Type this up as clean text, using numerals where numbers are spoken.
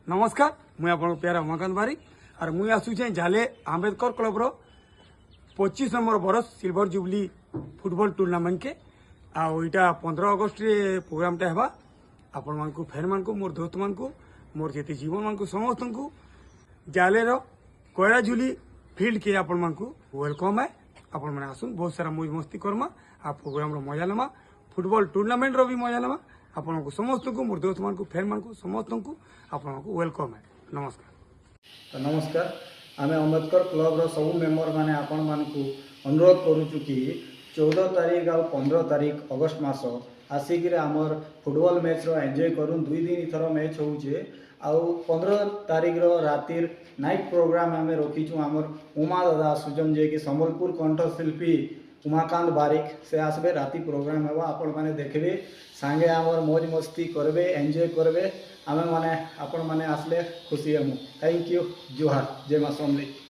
नमस्कार मुई आप प्यारा उमाकांत बारिक और मुई आसुचे झाले आंबेडकर क्लबर 25 नंबर बरस सिल्वर जुबली फुटबॉल टूर्नामेंट के आईटा 15 अगस्ट रे प्रोग्रामटा हेबा आपण मानकु फ्रेंड मानकु मोर दोस्त मानकु मोर जेते जीवन मानकु समस्त को जाले रो कोयरा झुली फील्ड के आपण मानकु वेलकम है। आपण माने आसुन बहुत सारा मौज मस्ती करमा आ प्रोग्राम रो मजा लमा फुटबॉल टूर्नामेंट रो भी मजा लमा आपको समस्त को मोर दोस्त मान फ्रेंड मान समस्त को आपको वेलकम है। नमस्कार। तो नमस्कार आम अम्बेडकर क्लब रो सब मेम्बर माने आपण मानकु अनुरोध करूचु कि 14 तारीख और 15 तारीख अगस्ट मास आसिक आमर फुटबॉल मैच रो एंजॉय करूँ। 2 दिन इथर मैच होचे आउ 15 तारीख रो रातिर नाइट प्रोग्राम आम रखीचु आमर उमा दादा सुजन जे कि संबलपुर कंठशिल्पी उमाकांत बारिक से आसबे राति प्रोग्राम हेबा आपण माने देखबे सांगे आमर मौज मस्ती करबे एंजॉय करबे आमे माने आपण माने आसले खुशी हेमु। Thank you. जोहार जय मां समली।